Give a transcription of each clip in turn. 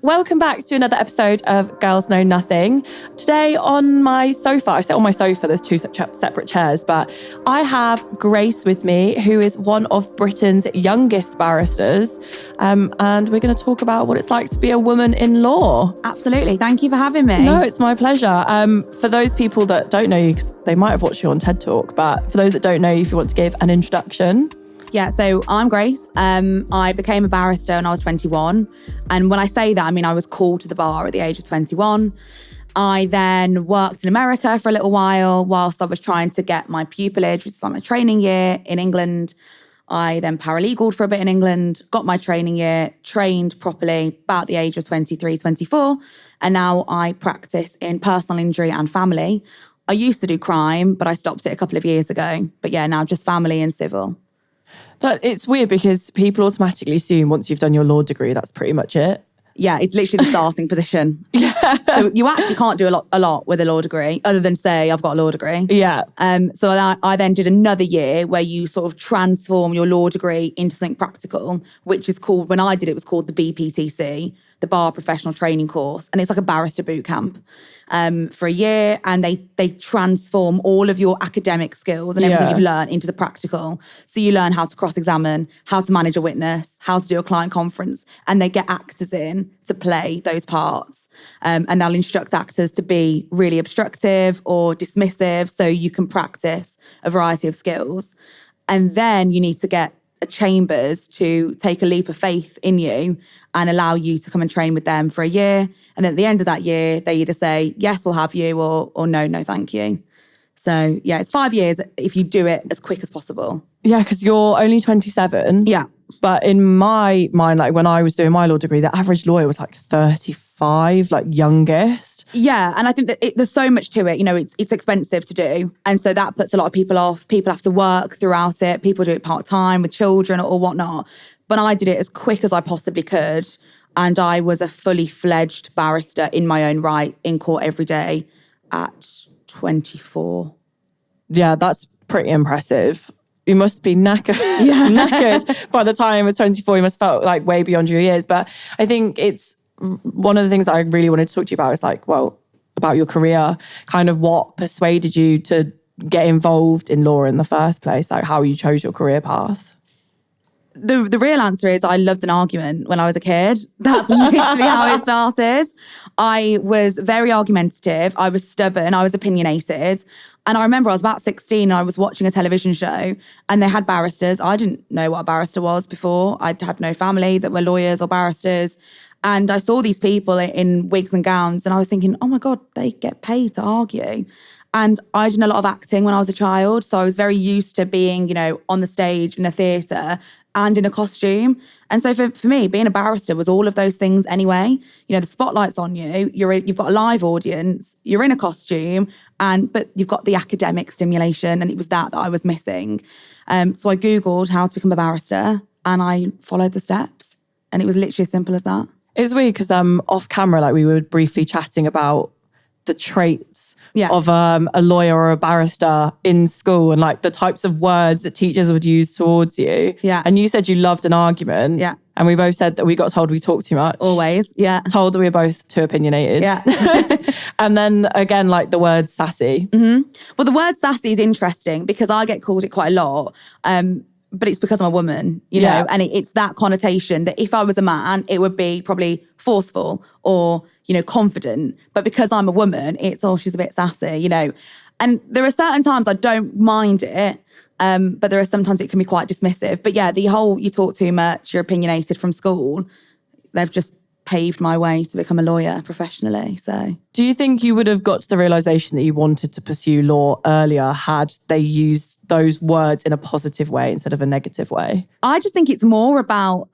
Welcome back to another episode of Girls Know Nothing. Today on my sofa, I sit on my sofa, there's two separate chairs, but I have Grace with me, who is one of Britain's youngest barristers. And we're going to talk about what it's like to be a woman in law. Absolutely. Thank you for having me. No, it's my pleasure. For those people that don't know you, because they might have watched you on TED Talk, but for those that don't know you, if you want to give an introduction. Yeah, so I'm Grace. I became a barrister when I was 21. And when I say that, I mean I was called to the bar at the age of 21. I then worked in America for a little while whilst I was trying to get my pupillage, which is like my training year in England. I then paralegaled for a bit in England, got my training year, trained properly about the age of 23, 24. And now I practice in personal injury and family. I used to do crime, but I stopped it a couple of years ago. But yeah, now just family and civil. But it's weird because people automatically assume once you've done your law degree, that's pretty much it. Yeah, it's literally the starting position. Yeah. So you actually can't do a lot with a law degree other than say, I've got a law degree. Yeah. So I then did another year where you sort of transform your law degree into something practical, which is called, when I did it, was called the BPTC, the Bar Professional Training Course. And it's like a barrister boot camp for a year. And they transform all of your academic skills and everything you've learned into the practical. So you learn how to cross-examine, how to manage a witness, how to do a client conference. And they get actors in to play those parts. And they'll instruct actors to be really obstructive or dismissive so you can practice a variety of skills. And then you need to get a chambers to take a leap of faith in you and allow you to come and train with them for a year. And then at the end of that year, they either say, yes, we'll have you, or no, thank you. So yeah, it's 5 years if you do it as quick as possible. Yeah, because you're only 27. Yeah. But in my mind, like when I was doing my law degree, the average lawyer was like 35, like youngest. Yeah, and I think that there's so much to it. You know, it's expensive to do. And so that puts a lot of people off. People have to work throughout it. People do it part-time with children or whatnot. But I did it as quick as I possibly could. And I was a fully fledged barrister in my own right in court every day at 24. Yeah, that's pretty impressive. You must be knackered. Yeah. Knackered. By the time you were 24, you must have felt like way beyond your years. But I think it's one of the things that I really wanted to talk to you about is like, well, about your career, kind of what persuaded you to get involved in law in the first place, like how you chose your career path. The real answer is I loved an argument when I was a kid. That's literally how it started. I was very argumentative. I was stubborn. I was opinionated. And I remember I was about 16 and I was watching a television show and they had barristers. I didn't know what a barrister was before. I'd had no family that were lawyers or barristers. And I saw these people in wigs and gowns and I was thinking, oh my God, they get paid to argue. And I did a lot of acting when I was a child. So I was very used to being, you know, on the stage in a theatre and in a costume. And so for me, being a barrister was all of those things anyway. You know, the spotlight's on you, you've got a live audience, you're in a costume, but you've got the academic stimulation, and it was that I was missing. So I Googled how to become a barrister and I followed the steps. And it was literally as simple as that. It was weird because off camera, like we were briefly chatting about the traits of a lawyer or a barrister in school and like the types of words that teachers would use towards you. Yeah. And you said you loved an argument. Yeah. And we both said that we got told we talk too much. Always. Yeah. Told that we were both too opinionated. Yeah. And then again, like the word sassy. Mm-hmm. Well, the word sassy is interesting because I get called it quite a lot. But it's because I'm a woman, you know, and it's that connotation that if I was a man, it would be probably forceful or, you know, confident. But because I'm a woman, it's, oh, she's a bit sassy, you know. And there are certain times I don't mind it, but there are sometimes it can be quite dismissive. But yeah, the whole you talk too much, you're opinionated from school, they've just paved my way to become a lawyer professionally. So, do you think you would have got to the realization that you wanted to pursue law earlier had they used those words in a positive way instead of a negative way? I just think it's more about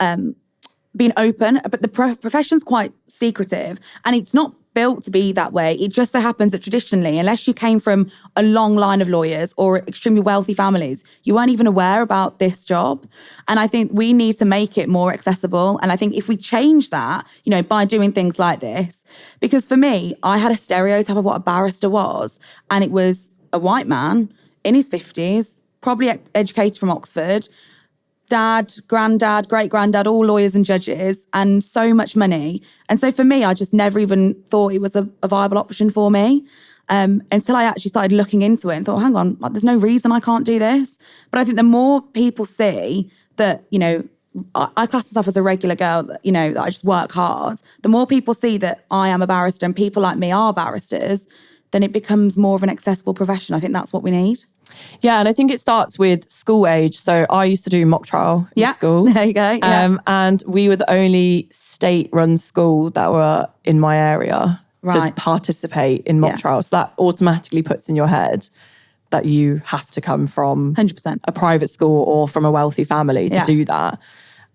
being open, but the profession's quite secretive and it's not built to be that way. It just so happens that traditionally, unless you came from a long line of lawyers or extremely wealthy families, you weren't even aware about this job. And I think we need to make it more accessible. And I think if we change that, you know, by doing things like this, because for me, I had a stereotype of what a barrister was, and it was a white man in his 50s, probably educated from Oxford, dad, granddad, great-granddad, all lawyers and judges, and so much money. And so for me, I just never even thought it was a viable option for me until I actually started looking into it and thought, hang on, there's no reason I can't do this. But I think the more people see that, you know, I class myself as a regular girl, you know, that I just work hard. The more people see that I am a barrister and people like me are barristers, then it becomes more of an accessible profession. I think that's what we need. Yeah, and I think it starts with school age. So I used to do mock trial in school. There you go. Yeah. And we were the only state-run school that were in my area to participate in mock trials. So that automatically puts in your head that you have to come from 100% a private school or from a wealthy family to do that.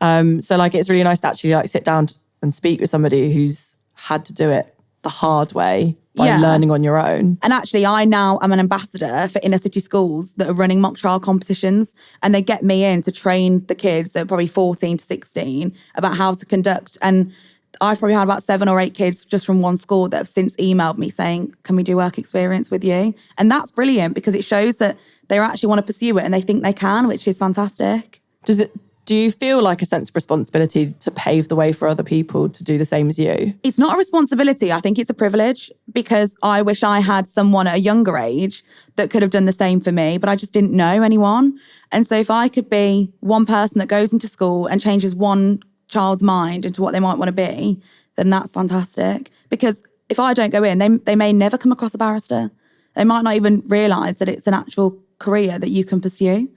So like it's really nice to actually like sit down and speak with somebody who's had to do it the hard way by learning on your own. And actually, I now am an ambassador for inner city schools that are running mock trial competitions, and they get me in to train the kids that are probably 14 to 16 about how to conduct. And I've probably had about 7 or 8 kids just from one school that have since emailed me saying, can we do work experience with you? And that's brilliant because it shows that they actually want to pursue it and they think they can, which is fantastic. Do you feel like a sense of responsibility to pave the way for other people to do the same as you? It's not a responsibility. I think it's a privilege because I wish I had someone at a younger age that could have done the same for me, but I just didn't know anyone. And so if I could be one person that goes into school and changes one child's mind into what they might want to be, then that's fantastic. Because if I don't go in, they may never come across a barrister. They might not even realise that it's an actual career that you can pursue.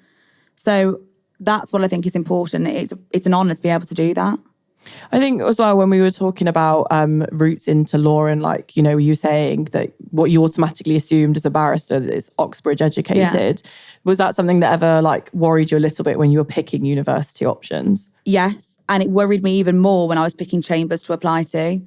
So that's what I think is important. It's an honour to be able to do that. I think as well, when we were talking about routes into law and like, you know, you were saying that what you automatically assumed as a barrister is Oxbridge educated. Was that something that ever like worried you a little bit when you were picking university options? Yes. And it worried me even more when I was picking chambers to apply to.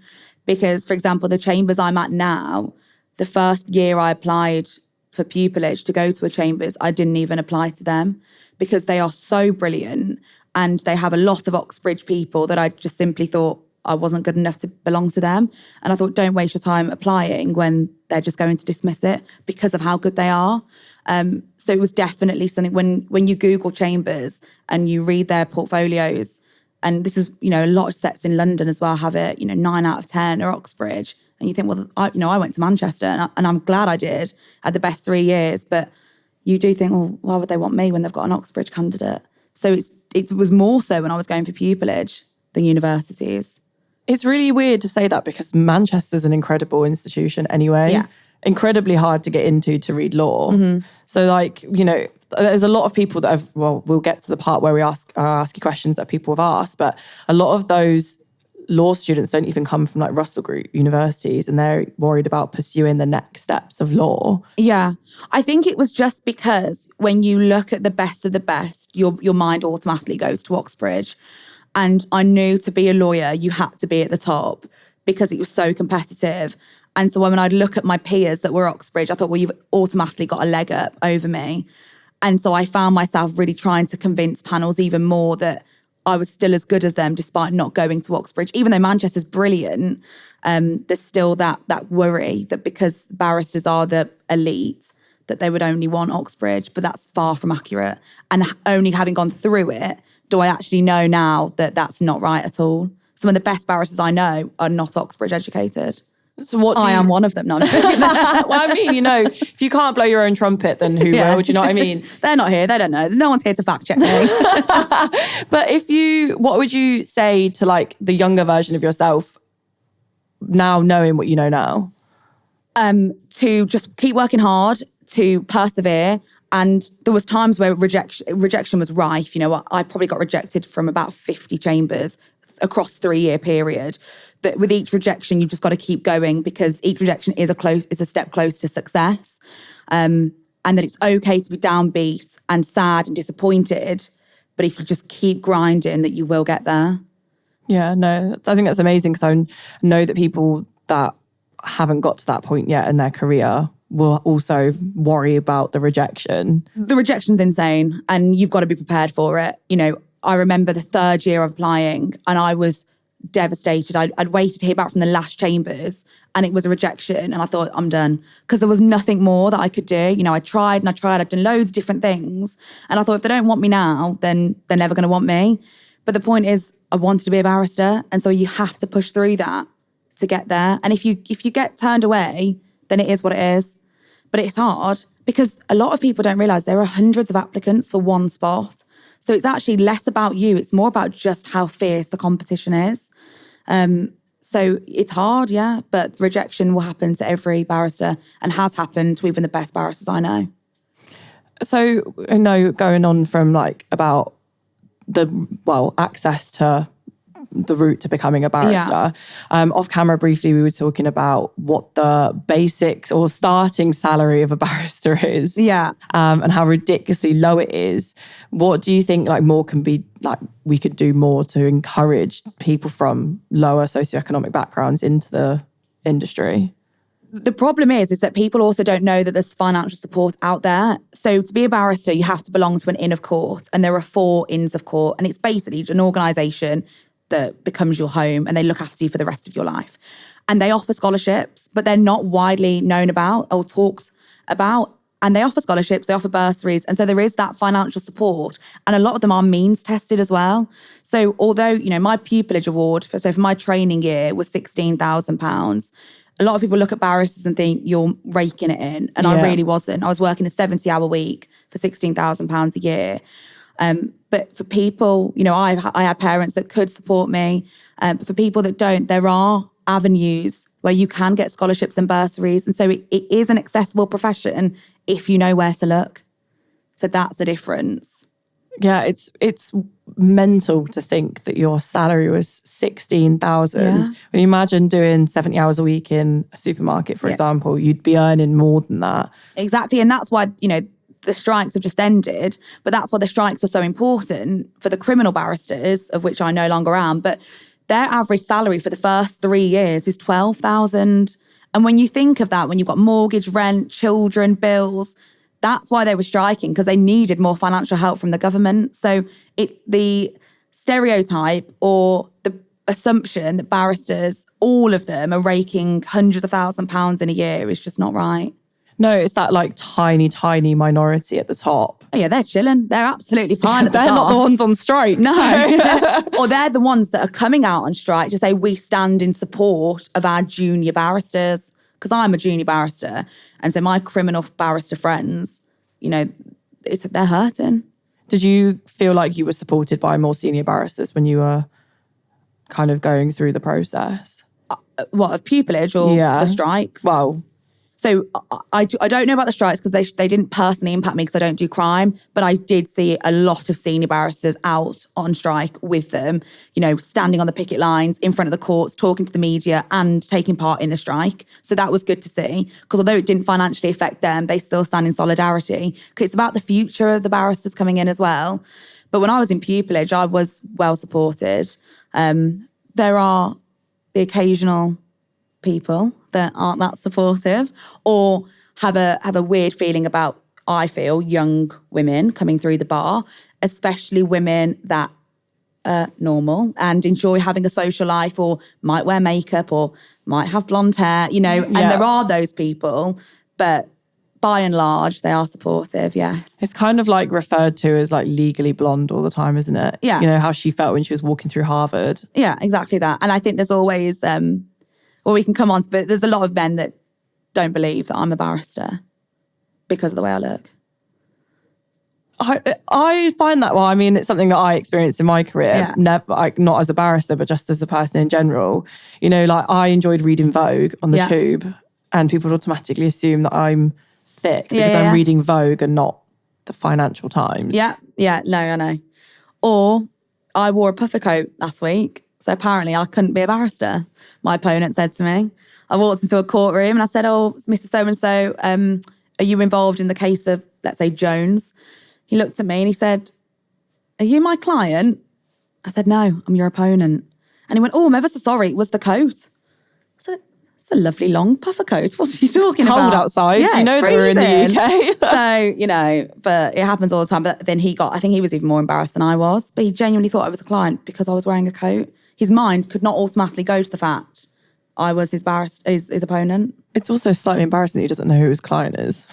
Because, for example, the chambers I'm at now, the first year I applied for pupillage to go to a chambers, I didn't even apply to them because they are so brilliant and they have a lot of Oxbridge people that I just simply thought I wasn't good enough to belong to them. And I thought, don't waste your time applying when they're just going to dismiss it because of how good they are. So it was definitely something when you Google chambers and you read their portfolios, and this is, you know, a lot of sets in London as well have it, you know, 9 out of 10 are Oxbridge. And you think, well, I went to Manchester and I'm glad I did. I had the best 3 years, but you do think, well, why would they want me when they've got an Oxbridge candidate? So it was more so when I was going for pupillage than universities. It's really weird to say that because Manchester's an incredible institution anyway. Yeah. Incredibly hard to get into to read law. Mm-hmm. So like, you know, there's a lot of people that have, well, we'll get to the part where we ask you questions that people have asked, but a lot of those law students don't even come from like Russell Group universities and they're worried about pursuing the next steps of law. Yeah. I think it was just because when you look at the best of the best, your mind automatically goes to Oxbridge. And I knew to be a lawyer, you had to be at the top because it was so competitive. And so when I'd look at my peers that were Oxbridge, I thought, well, you've automatically got a leg up over me. And so I found myself really trying to convince panels even more that I was still as good as them despite not going to Oxbridge. Even though Manchester's brilliant, there's still that worry that because barristers are the elite, that they would only want Oxbridge, but that's far from accurate. And only having gone through it, do I actually know now that that's not right at all? Some of the best barristers I know are not Oxbridge educated. So what I am one of them. No, well, I mean, you know, if you can't blow your own trumpet, then who will? Do you know what I mean? They're not here. They don't know. No one's here to fact check me. But what would you say to like the younger version of yourself now knowing what you know now? To just keep working hard, to persevere. And there was times where rejection was rife. You know, I probably got rejected from about 50 chambers across 3-year period. That with each rejection, you've just got to keep going because each rejection is a step close to success. And that it's okay to be downbeat and sad and disappointed. But if you just keep grinding, that you will get there. Yeah, no, I think that's amazing because I know that people that haven't got to that point yet in their career will also worry about the rejection. The rejection's insane and you've got to be prepared for it. You know, I remember the 3rd year of applying and I was devastated. I'd waited to hear back from the last chambers and it was a rejection. And I thought, I'm done. Because there was nothing more that I could do. You know, I tried. I'd done loads of different things. And I thought, if they don't want me now, then they're never going to want me. But the point is, I wanted to be a barrister. And so you have to push through that to get there. And if you get turned away, then it is what it is. But it's hard because a lot of people don't realise there are hundreds of applicants for one spot. So it's actually less about you. It's more about just how fierce the competition is. So it's hard, yeah. But rejection will happen to every barrister and has happened to even the best barristers I know. So I know going on from like about access to the route to becoming a barrister. Off camera briefly, we were talking about what the basics or starting salary of a barrister is. And how ridiculously low it is. What do you think like more can be, like we could do more to encourage people from lower socioeconomic backgrounds into the industry? The problem is that people also don't know that there's financial support out there. So to be a barrister, you have to belong to an inn of court, and there are 4 inns of court, and it's basically an organisation that becomes your home and they look after you for the rest of your life. And they offer scholarships, but they're not widely known about or talked about. And they offer scholarships, they offer bursaries. And so there is that financial support. And a lot of them are means tested as well. So although, you know, my pupillage award for my training year was £16,000, a lot of people look at barristers and think you're raking it in. And I really wasn't. I was working a 70-hour week for £16,000 a year. But for people, you know, I had parents that could support me. But for people that don't, there are avenues where you can get scholarships and bursaries. And so it is an accessible profession if you know where to look. So that's the difference. Yeah, it's mental to think that your salary was 16,000. Yeah. When you imagine doing 70 hours a week in a supermarket, for example, you'd be earning more than that. Exactly. And that's why, you know, the strikes have just ended, but that's why the strikes are so important for the criminal barristers, of which I no longer am. But their average salary for the first 3 years is 12,000. And when you think of that, when you've got mortgage, rent, children, bills, that's why they were striking, because they needed more financial help from the government. So the stereotype or the assumption that barristers, all of them, are raking hundreds of £1,000s in a year is just not right. No, it's that like tiny, tiny minority at the top. Oh yeah, they're chilling. They're absolutely fine at the top. They're not the ones on strike. No. So. Or they're the ones that are coming out on strike to say we stand in support of our junior barristers. Because I'm a junior barrister. And so my criminal barrister friends, you know, they're hurting. Did you feel like you were supported by more senior barristers when you were kind of going through the process? What, of pupillage or the strikes? Well, so I don't know about the strikes because they didn't personally impact me because I don't do crime, but I did see a lot of senior barristers out on strike with them, you know, standing on the picket lines in front of the courts, talking to the media and taking part in the strike. So that was good to see, because although it didn't financially affect them, they still stand in solidarity because it's about the future of the barristers coming in as well. But when I was in pupillage, I was well supported. There are the occasional people that aren't that supportive or have a weird feeling about, I feel, young women coming through the bar, especially women that are normal and enjoy having a social life or might wear makeup or might have blonde hair, you know, and there are those people, but by and large, they are supportive, yes. It's kind of like referred to as like legally blonde all the time, isn't it? Yeah. You know, how she felt when she was walking through Harvard. Yeah, exactly that. And I think there's always... we can come on to, but there's a lot of men that don't believe that I'm a barrister because of the way I look. I find that, well, I mean, it's something that I experienced in my career, never, like, not as a barrister, but just as a person in general. You know, like I enjoyed reading Vogue on the tube, and people would automatically assume that I'm thick because I'm reading Vogue and not the Financial Times. No, I know. Or I wore a puffer coat last week. So apparently I couldn't be a barrister. My opponent said to me, I walked into a courtroom and I said, oh, Mr. So-and-so, are you involved in the case of, let's say, Jones? He looked at me and he said, are you my client? I said, no, I'm your opponent. And he went, oh, I'm ever so sorry, it was the coat. I said, it's a lovely long puffer coat. What are you talking about? It's cold outside. Yeah, you know that we're in the UK. So, you know, but it happens all the time. But then I think he was even more embarrassed than I was. But he genuinely thought I was a client because I was wearing a coat. his mind could not automatically go to the fact I was his opponent. It's also slightly embarrassing that he doesn't know who his client is.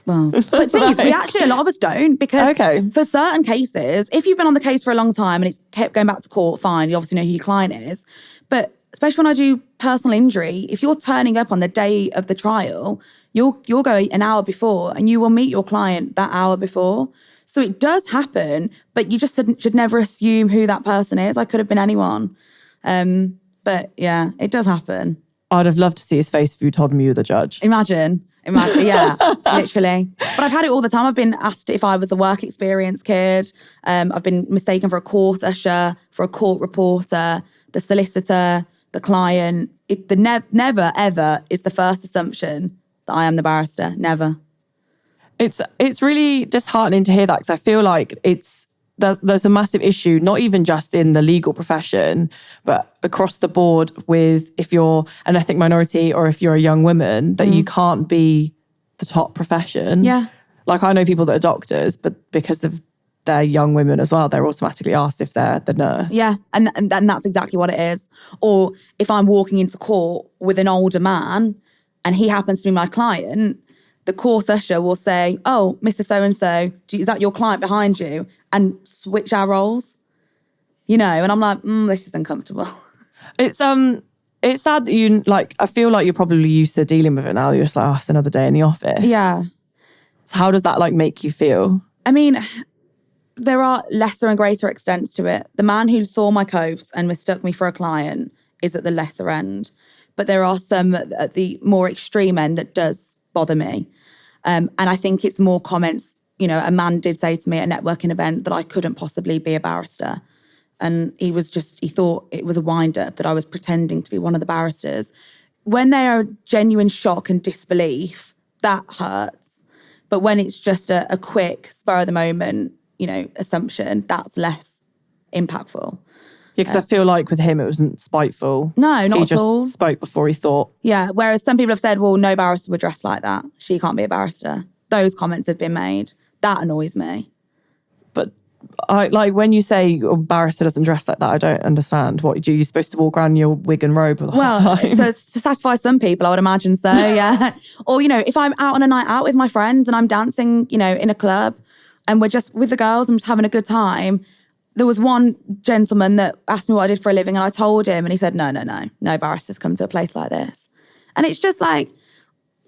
Well, but the thing is, a lot of us don't, because for certain cases, if you've been on the case for a long time and it's kept going back to court, fine, you obviously know who your client is. But especially when I do personal injury, if you're turning up on the day of the trial, you'll go an hour before and you will meet your client that hour before. So it does happen, but you just should never assume who that person is. I could have been anyone. But yeah, it does happen. I'd have loved to see his face if you told me you were the judge. Imagine, yeah, literally. But I've had it all the time. I've been asked if I was the work experience kid. I've been mistaken for a court usher, for a court reporter, the solicitor, the client. Never, ever is the first assumption that I am the barrister. Never. It's really disheartening to hear that, because I feel like there's a massive issue, not even just in the legal profession, but across the board with if you're an ethnic minority or if you're a young woman, that you can't be the top profession. Yeah. Like I know people that are doctors, but because of they're young women as well, they're automatically asked if they're the nurse. Yeah, and that's exactly what it is. Or if I'm walking into court with an older man and he happens to be my client, the court usher will say, oh, Mr. So-and-so, is that your client behind you? And switch our roles, and I'm like, this is uncomfortable. It's sad that I feel like you're probably used to dealing with it now. You're just like, it's another day in the office. Yeah. So how does that make you feel? I mean, there are lesser and greater extents to it. The man who saw my coats and mistook me for a client is at the lesser end. But there are some at the more extreme end that does bother me. And I think it's more comments. A man did say to me at a networking event that I couldn't possibly be a barrister. And he thought it was a wind-up, that I was pretending to be one of the barristers. When they are genuine shock and disbelief, that hurts. But when it's just a quick, spur-of-the-moment, assumption, that's less impactful. Yeah, because I feel like with him, it wasn't spiteful. No, not at all. He just spoke before he thought. Yeah, whereas some people have said, well, no barrister would dress like that. She can't be a barrister. Those comments have been made. That annoys me. But when you say a barrister doesn't dress like that, I don't understand. What you supposed to walk around in your wig and robe the whole time? To satisfy some people, I would imagine so, yeah. Or, if I'm out on a night out with my friends and I'm dancing, in a club and we're just with the girls and just having a good time. There was one gentleman that asked me what I did for a living and I told him and he said, no barristers come to a place like this. And it's just like,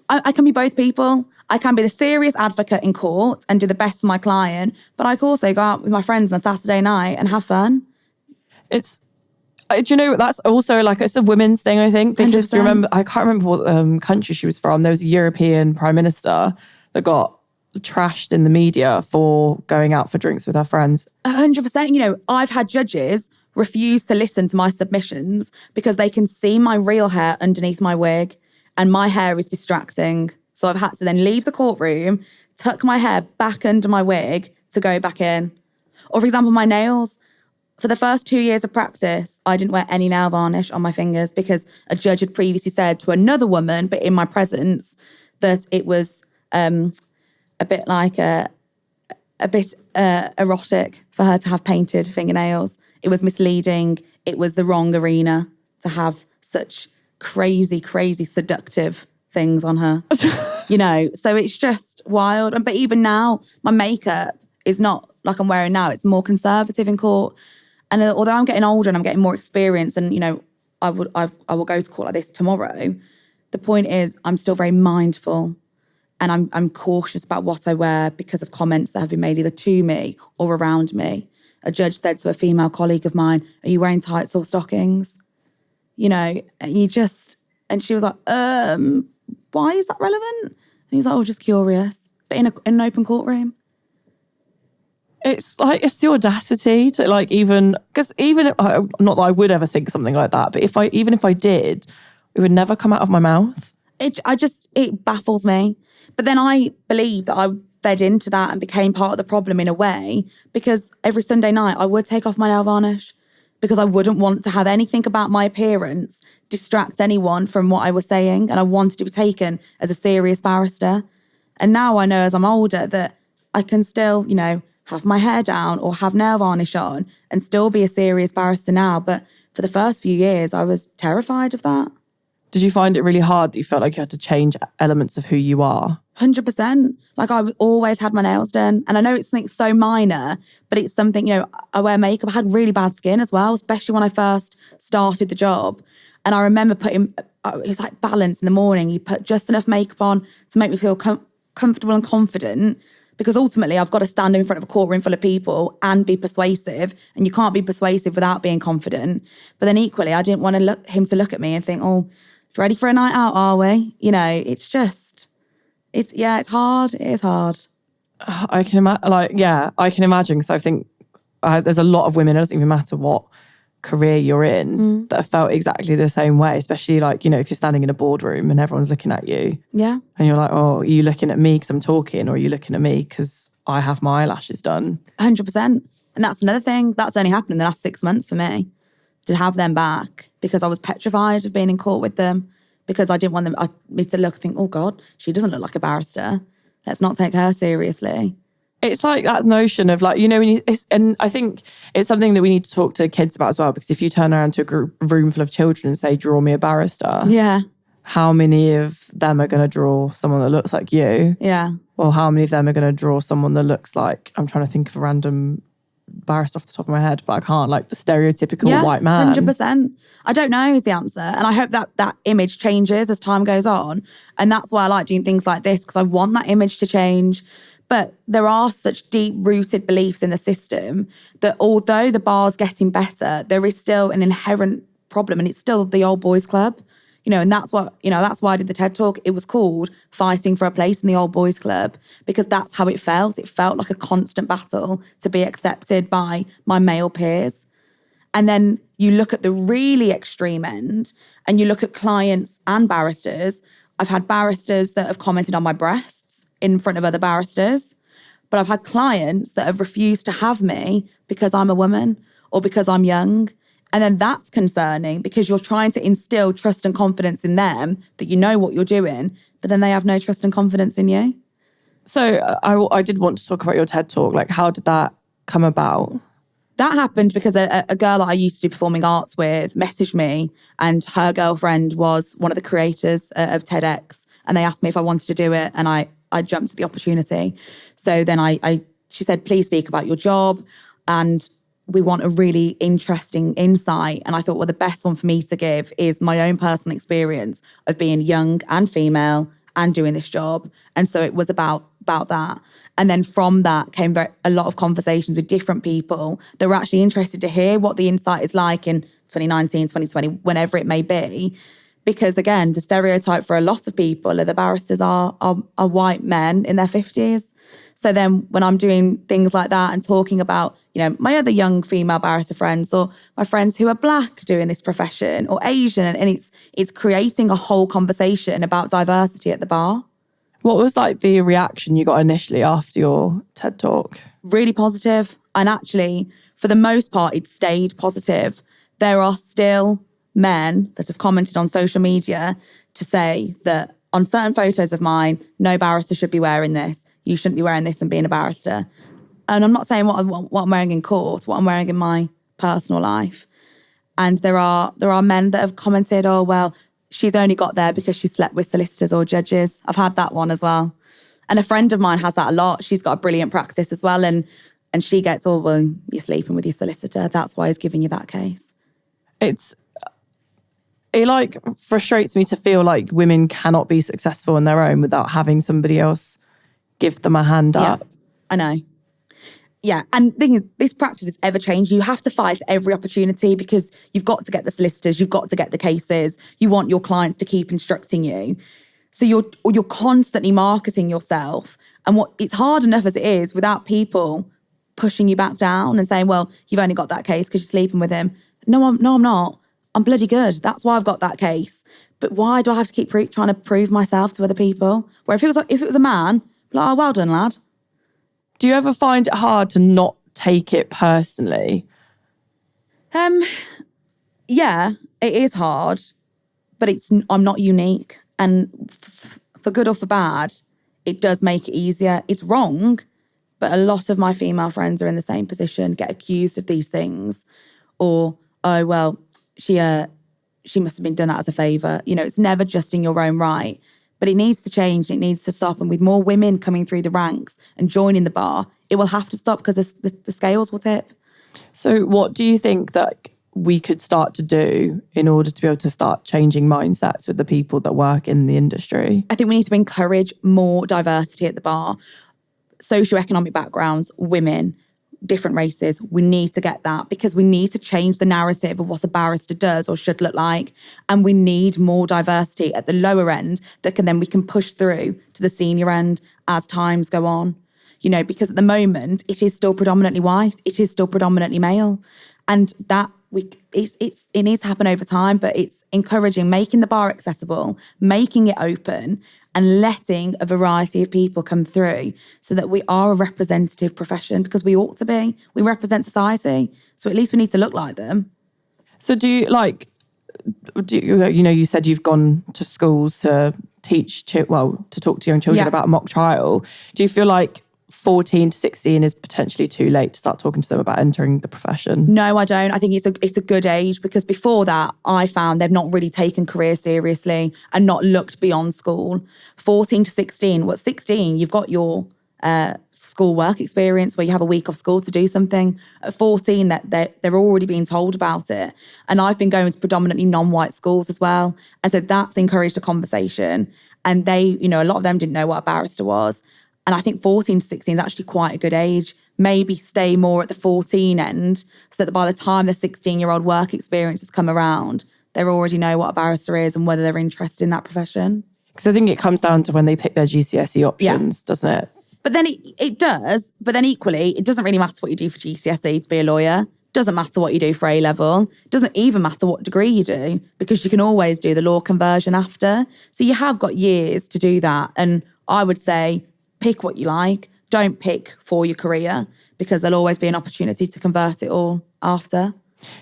I can be both people. I can be the serious advocate in court and do the best for my client, but I can also go out with my friends on a Saturday night and have fun. Do you know, that's also it's a women's thing, I think, because 100%. Do you remember, I can't remember what country she was from. There was a European prime minister that got trashed in the media for going out for drinks with her friends. 100%. I've had judges refuse to listen to my submissions because they can see my real hair underneath my wig and my hair is distracting. So I've had to then leave the courtroom, tuck my hair back under my wig to go back in. Or for example, my nails. For the first 2 years of practice, I didn't wear any nail varnish on my fingers because a judge had previously said to another woman, but in my presence, that it was a bit erotic for her to have painted fingernails. It was misleading. It was the wrong arena to have such crazy, crazy seductive things on her. So it's just wild. But even now, my makeup is not like I'm wearing now. It's more conservative in court. And although I'm getting older and I'm getting more experience and, I will go to court like this tomorrow, the point is I'm still very mindful and I'm cautious about what I wear because of comments that have been made either to me or around me. A judge said to a female colleague of mine, "Are you wearing tights or stockings?" And she was like, why is that relevant? And he was like, oh, just curious. But in an open courtroom. It's it's the audacity to because not that I would ever think something like that, but if I did, it would never come out of my mouth. It baffles me. But then I believe that I fed into that and became part of the problem in a way because every Sunday night I would take off my nail varnish because I wouldn't want to have anything about my appearance distract anyone from what I was saying, and I wanted to be taken as a serious barrister. And now I know as I'm older that I can still, have my hair down or have nail varnish on and still be a serious barrister now. But for the first few years, I was terrified of that. Did you find it really hard that you felt like you had to change elements of who you are? 100%. Like I always had my nails done. And I know it's something so minor, but it's something, I wear makeup. I had really bad skin as well, especially when I first started the job. And I remember putting, it was like balance in the morning. You put just enough makeup on to make me feel comfortable and confident, because ultimately I've got to stand in front of a courtroom full of people and be persuasive. And you can't be persuasive without being confident. But then equally, I didn't want him to look at me and think, oh, ready for a night out, are we? It's hard. It is hard. I can imagine, I can imagine, because I think there's a lot of women, it doesn't even matter what career you're in, that have felt exactly the same way, especially if you're standing in a boardroom and everyone's looking at you. Yeah. And you're like, oh, are you looking at me because I'm talking, or are you looking at me because I have my eyelashes done? 100%. And that's another thing. That's only happened in the last 6 months for me, to have them back, because I was petrified of being in court with them, because I didn't want me to think, oh God, she doesn't look like a barrister. Let's not take her seriously. It's like that notion of and I think it's something that we need to talk to kids about as well, because if you turn around to a room full of children and say, draw me a barrister. Yeah. How many of them are going to draw someone that looks like you? Yeah. Or how many of them are going to draw someone that looks like, I'm trying to think of a random barrister off the top of my head, but I can't, like the stereotypical white man. 100%. I don't know is the answer. And I hope that image changes as time goes on. And that's why I like doing things like this, because I want that image to change. But there are such deep-rooted beliefs in the system that although the bar's getting better, there is still an inherent problem, and it's still the old boys club. And that's why I did the TED Talk. It was called Fighting for a Place in the Old Boys Club, because that's how it felt. It felt like a constant battle to be accepted by my male peers. And then you look at the really extreme end, and you look at clients and barristers. I've had barristers that have commented on my breasts in front of other barristers, but I've had clients that have refused to have me because I'm a woman or because I'm young. And then that's concerning, because you're trying to instill trust and confidence in them, that you know what you're doing, but then they have no trust and confidence in you. So I did want to talk about your TED Talk. Like, how did that come about? That happened because a girl that I used to do performing arts with messaged me, and her girlfriend was one of the creators of TEDx, and they asked me if I wanted to do it, and I jumped at the opportunity. So then she said, please speak about your job, and we want a really interesting insight. And I thought, well, the best one for me to give is my own personal experience of being young and female and doing this job. And so it was about that. And then from that came a lot of conversations with different people that were actually interested to hear what the insight is like in 2019, 2020, whenever it may be. Because again, the stereotype for a lot of people are the barristers are white men in their 50s. So then when I'm doing things like that and talking about, my other young female barrister friends, or my friends who are Black doing this profession, or Asian, and it's creating a whole conversation about diversity at the bar. What was like the reaction you got initially after your TED Talk? Really positive. And actually, for the most part, it stayed positive. There are still men that have commented on social media to say that on certain photos of mine, no barrister should be wearing this. You shouldn't be wearing this and being a barrister. And I'm not saying what I'm wearing in court, what I'm wearing in my personal life. And there are men that have commented, oh, well, she's only got there because she slept with solicitors or judges. I've had that one as well. And a friend of mine has that a lot. She's got a brilliant practice as well. And she gets, oh, well, you're sleeping with your solicitor. That's why he's giving you that case. It like frustrates me to feel like women cannot be successful on their own without having somebody else give them a hand up. Yeah, I know. Yeah, and the thing is, this practice is ever changing. You have to fight every opportunity, because you've got to get the solicitors, you've got to get the cases. You want your clients to keep instructing you. So you're constantly marketing yourself. And it's hard enough as it is without people pushing you back down and saying, well, you've only got that case because you're sleeping with him. No, I'm not. I'm bloody good. That's why I've got that case. But why do I have to keep trying to prove myself to other people? Where if it was a man, like, oh, well done, lad. Do you ever find it hard to not take it personally? Yeah, it is hard, but I'm not unique. And for good or for bad, it does make it easier. It's wrong, but a lot of my female friends are in the same position, get accused of these things. Or, oh, well, she must have been done that as a favour. You know, it's never just in your own right, but it needs to change. It needs to stop. And with more women coming through the ranks and joining the bar, it will have to stop because the scales will tip. So what do you think that we could start to do in order to be able to start changing mindsets with the people that work in the industry? I think we need to encourage more diversity at the bar. Socioeconomic backgrounds, women, different races. We need to get that because we need to change the narrative of what a barrister does or should look like. And we need more diversity at the lower end that we can push through to the senior end as times go on. You know, because at the moment, it is still predominantly white. It is still predominantly male. And that it needs to happen over time, but it's encouraging, making the bar accessible, making it open, and letting a variety of people come through so that we are a representative profession, because we ought to be. We represent society, so at least we need to look like them. So you said you've gone to schools to teach, to talk to young children about mock trial. Do you feel like 14 to 16 is potentially too late to start talking to them about entering the profession? No, I don't. I think it's a good age, because before that, I found they've not really taken career seriously and not looked beyond school. 14 to 16, 16, you've got your school work experience where you have a week off school to do something. At 14, that they're already being told about it. And I've been going to predominantly non-white schools as well. And so that's encouraged a conversation. And they, a lot of them didn't know what a barrister was. And I think 14 to 16 is actually quite a good age. Maybe stay more at the 14 end so that by the time the 16-year-old work experience has come around, they already know what a barrister is and whether they're interested in that profession. Because I think it comes down to when they pick their GCSE options, doesn't it? But then it does. But then equally, it doesn't really matter what you do for GCSE to be a lawyer. Doesn't matter what you do for A-level. Doesn't even matter what degree you do, because you can always do the law conversion after. So you have got years to do that. And I would say, pick what you like. Don't pick for your career, because there'll always be an opportunity to convert it all after.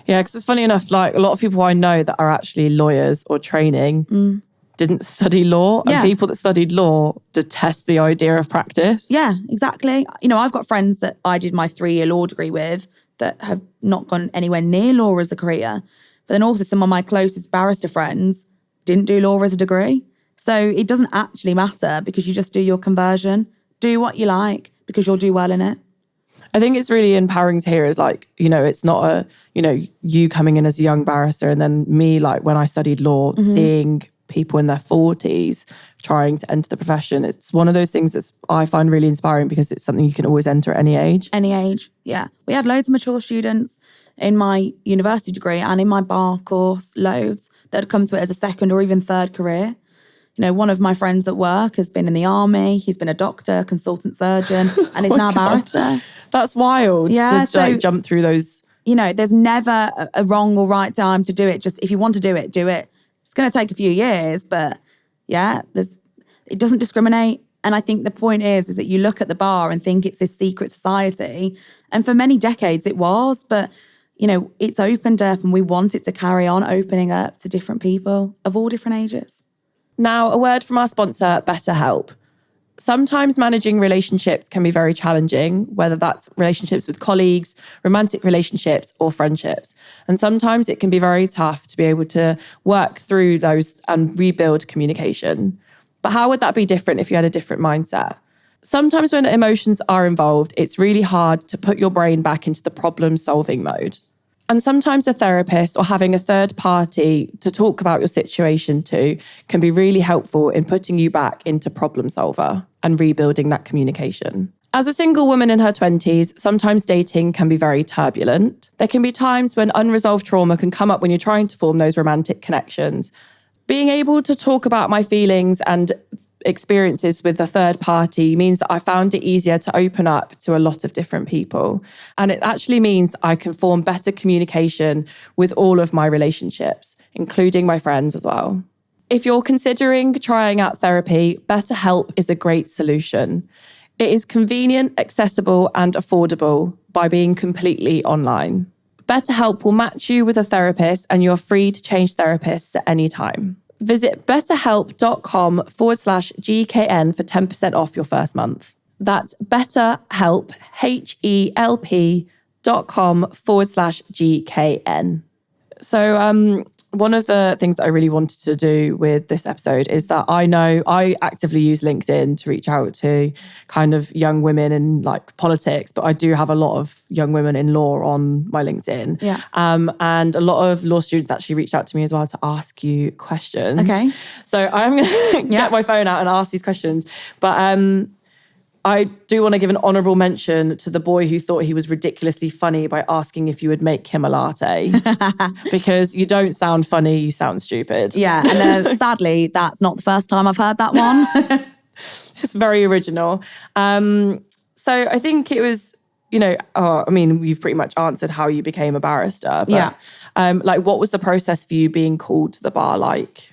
Yeah, because it's funny enough, like a lot of people I know that are actually lawyers or training didn't study law. And people that studied law detest the idea of practice. Yeah, exactly. I've got friends that I did my 3-year law degree with that have not gone anywhere near law as a career. But then also some of my closest barrister friends didn't do law as a degree. So it doesn't actually matter, because you just do your conversion. Do what you like, because you'll do well in it. I think it's really empowering to hear is like, it's not you coming in as a young barrister and then me, like when I studied law, seeing people in their 40s trying to enter the profession. It's one of those things that I find really inspiring, because it's something you can always enter at any age. Any age, yeah. We had loads of mature students in my university degree and in my bar course, loads, that had come to it as a second or even third career. One of my friends at work has been in the army. He's been a doctor, consultant surgeon, and is now a barrister. That's wild to jump through those. There's never a wrong or right time to do it. Just if you want to do it, do it. It's going to take a few years, but it doesn't discriminate. And I think the point is that you look at the bar and think it's this secret society. And for many decades it was, but it's opened up, and we want it to carry on opening up to different people of all different ages. Now, a word from our sponsor, BetterHelp. Sometimes managing relationships can be very challenging, whether that's relationships with colleagues, romantic relationships, or friendships. And sometimes it can be very tough to be able to work through those and rebuild communication. But how would that be different if you had a different mindset? Sometimes when emotions are involved, it's really hard to put your brain back into the problem-solving mode. And sometimes a therapist or having a third party to talk about your situation to can be really helpful in putting you back into problem solver and rebuilding that communication. As a single woman in her 20s, sometimes dating can be very turbulent. There can be times when unresolved trauma can come up when you're trying to form those romantic connections. Being able to talk about my feelings and experiences with a third party means that I found it easier to open up to a lot of different people. And it actually means I can form better communication with all of my relationships, including my friends as well. If you're considering trying out therapy, BetterHelp is a great solution. It is convenient, accessible, and affordable by being completely online. BetterHelp will match you with a therapist, and you're free to change therapists at any time. Visit betterhelp.com/GKN for 10% off your first month. That's BetterHelp, HELP.com/GKN. So one of the things that I really wanted to do with this episode is that I know I actively use LinkedIn to reach out to kind of young women in like politics, but I do have a lot of young women in law on my LinkedIn. Yeah. And a lot of law students actually reached out to me as well to ask you questions. Okay. So I'm going to get my phone out and ask these questions. But I do want to give an honourable mention to the boy who thought he was ridiculously funny by asking if you would make him a latte. Because you don't sound funny, you sound stupid. Yeah, and sadly, that's not the first time I've heard that one. It's very original. So I think it was, you've pretty much answered how you became a barrister. But, what was the process for you being called to the bar like?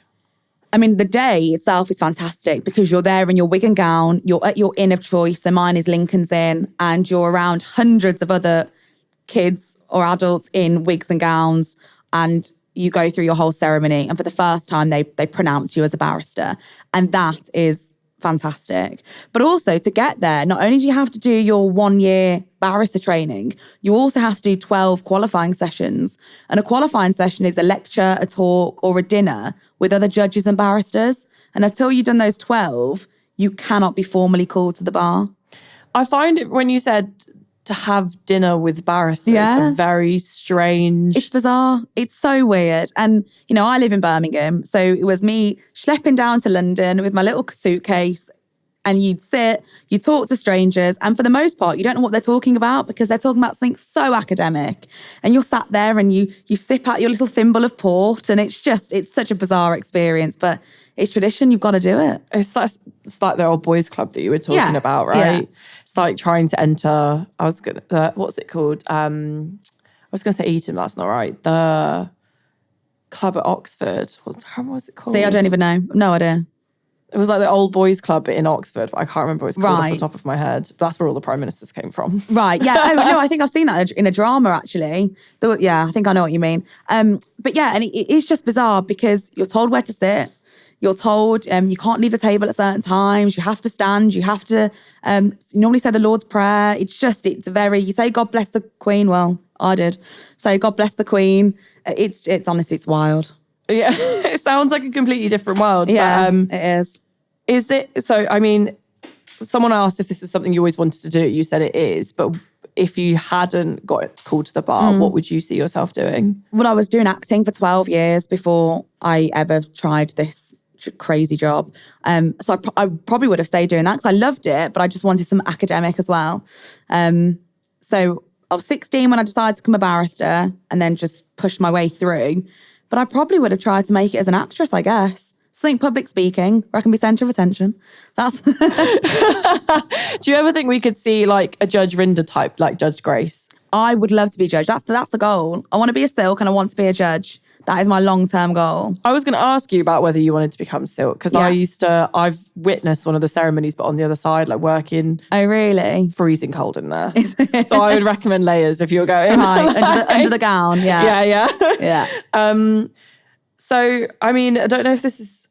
I mean, the day itself is fantastic because you're there in your wig and gown, you're at your inn of choice, so mine is Lincoln's Inn, and you're around hundreds of other kids or adults in wigs and gowns, and you go through your whole ceremony. And for the first time, they pronounce you as a barrister. And that is fantastic. But also to get there, not only do you have to do your 1 year barrister training, you also have to do 12 qualifying sessions. And a qualifying session is a lecture, a talk, or a dinner with other judges and barristers. And until you've done those 12, you cannot be formally called to the bar. I find it when you said to have dinner with barristers, a very strange. It's bizarre. It's so weird. And, I live in Birmingham. So it was me schlepping down to London with my little suitcase. And you'd sit, you talk to strangers. And for the most part, you don't know what they're talking about because they're talking about something so academic. And you're sat there and you sip out your little thimble of port. And it's such a bizarre experience. But it's tradition. You've got to do it. It's like the old boys club that you were talking about, right? Yeah. It's like trying to enter, what's it called? I was going to say Eton, that's not right. The club at Oxford. How was it called? See, I don't even know. No idea. It was like the old boys club in Oxford, but I can't remember what it's called off the top of my head. But that's where all the prime ministers came from. Right, yeah. Oh, no, I think I've seen that in a drama, actually. I think I know what you mean. But yeah, and it is just bizarre because you're told where to sit. You're told you can't leave the table at certain times. You have to stand. You have to you normally say the Lord's Prayer. You say God bless the Queen. Well, I did. So God bless the Queen. It's honestly, it's wild. Yeah, it sounds like a completely different world. Yeah, but, it is. Is it, so, I mean, someone asked if this was something you always wanted to do. You said it is, but if you hadn't got called to the bar, what would you see yourself doing? Well, I was doing acting for 12 years before I ever tried this crazy job. So I probably would have stayed doing that because I loved it, but I just wanted some academic as well. So I was 16 when I decided to become a barrister and then just pushed my way through. But I probably would have tried to make it as an actress, I guess. Something public speaking where I can be centre of attention. That's. Do you ever think we could see like a Judge Rinder type, like Judge Grace? I would love to be a judge. That's the goal. I want to be a silk and I want to be a judge. That is my long-term goal. I was going to ask you about whether you wanted to become silk because I've witnessed one of the ceremonies, but on the other side, like working. Oh, really? Freezing cold in there. So I would recommend layers if you're going. Right, under the gown, yeah. Yeah. So, I mean, I don't know if this is...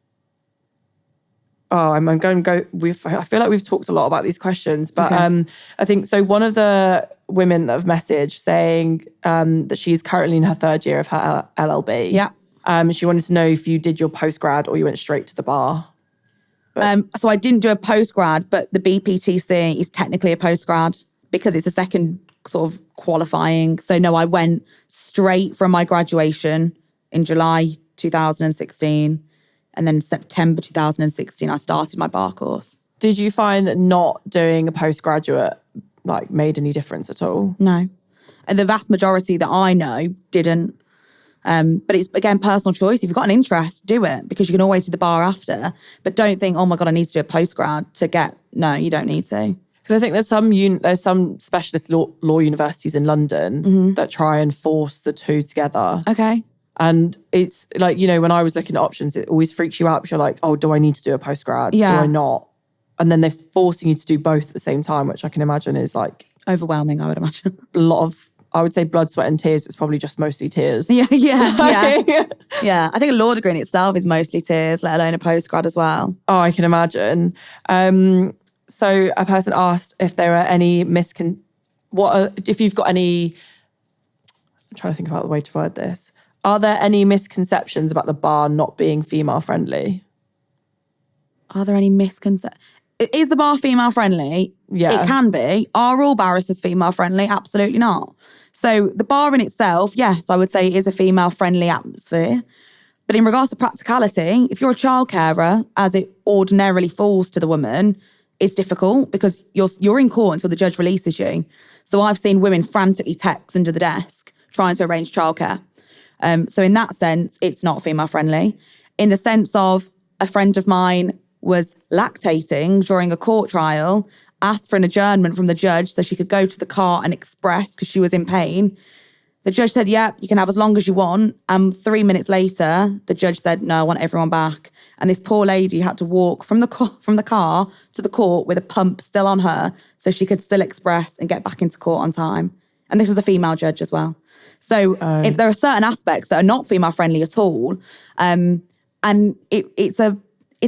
I'm going to go... I feel like we've talked a lot about these questions, but I think... So one of the women that have messaged saying that she's currently in her third year of her LLB. Yeah. She wanted to know if you did your postgrad or you went straight to the bar. So I didn't do a postgrad, but the BPTC is technically a postgrad because it's a second sort of qualifying. So no, I went straight from my graduation in July 2016. And then September 2016, I started my bar course. Did you find that not doing a postgraduate made any difference at all? No. And the vast majority that I know didn't. But it's, again, personal choice. If you've got an interest, do it because you can always do the bar after. But don't think, oh my God, I need to do a postgrad to get... No, you don't need to. Because I think there's some specialist law universities in London that try and force the two together. Okay. And it's like, when I was looking at options, it always freaks you out because you're like, oh, do I need to do a postgrad? Yeah. Do I not? And then they're forcing you to do both at the same time, which I can imagine is like... overwhelming, I would imagine. A lot of, I would say blood, sweat and tears. It's probably just mostly tears. Yeah. Yeah, I think a law degree in itself is mostly tears, let alone a postgrad as well. Oh, I can imagine. So a person asked if there are any if you've got any... I'm trying to think about the way to word this. Are there any misconceptions about the bar not being female friendly? Are there any misconceptions? Is the bar female friendly? Yeah. It can be. Are all barristers female friendly? Absolutely not. So the bar in itself, yes, I would say it is a female friendly atmosphere. But in regards to practicality, if you're a child carer, as it ordinarily falls to the woman, it's difficult because you're in court until the judge releases you. So I've seen women frantically text under the desk trying to arrange childcare. So in that sense, it's not female friendly. In the sense of a friend of mine was lactating during a court trial, asked for an adjournment from the judge so she could go to the car and express because she was in pain. The judge said, yeah, you can have as long as you want. And 3 minutes later, the judge said, no, I want everyone back. And this poor lady had to walk from the car to the court with a pump still on her so she could still express and get back into court on time. And this was a female judge as well. So there are certain aspects that are not female friendly at all. And it's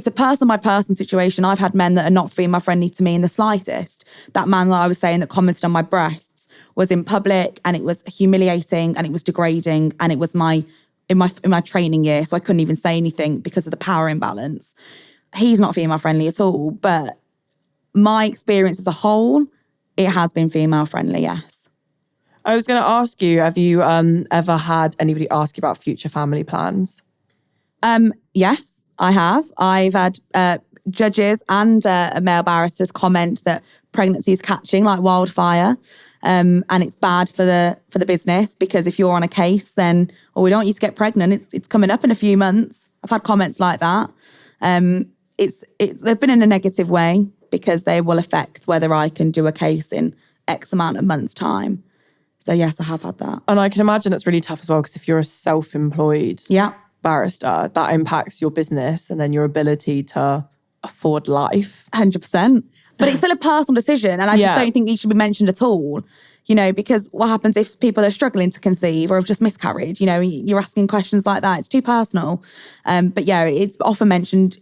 a person by person situation. I've had men that are not female friendly to me in the slightest. That man that I was saying that commented on my breasts was in public and it was humiliating and it was degrading and it was in my training year. So I couldn't even say anything because of the power imbalance. He's not female friendly at all. But my experience as a whole, it has been female friendly, yes. I was going to ask you, have you ever had anybody ask you about future family plans? Yes, I have. I've had judges and male barristers comment that pregnancy is catching like wildfire, and it's bad for the business because if you're on a case, then we don't want you to get pregnant. It's coming up in a few months. I've had comments like that. They've been in a negative way because they will affect whether I can do a case in X amount of months' time. So yes, I have had that. And I can imagine it's really tough as well because if you're a self-employed barrister, that impacts your business and then your ability to afford life. 100%. But it's still a personal decision and I just don't think it should be mentioned at all. You know, because what happens if people are struggling to conceive or have just miscarried? You know, you're asking questions like that. It's too personal. But yeah, it's often mentioned,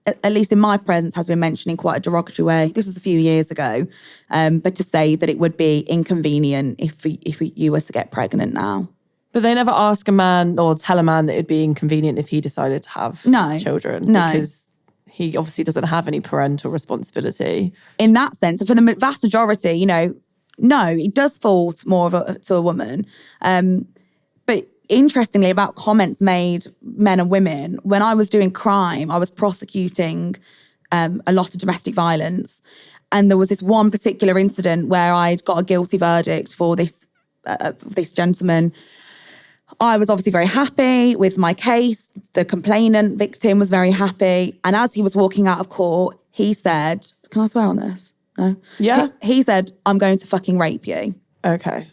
at least in my presence, has been mentioned in quite a derogatory way. This was a few years ago. But to say that it would be inconvenient if you were to get pregnant now. But they never ask a man or tell a man that it'd be inconvenient if he decided to have children. No. Because he obviously doesn't have any parental responsibility. In that sense, and for the vast majority, you know, no, it does fall more to a woman. But interestingly, about comments made men and women, when I was doing crime, I was prosecuting a lot of domestic violence. And there was this one particular incident where I'd got a guilty verdict for this gentleman. I was obviously very happy with my case. The complainant victim was very happy. And as he was walking out of court, he said, can I swear on this? No? Yeah. He said, I'm going to fucking rape you. Okay.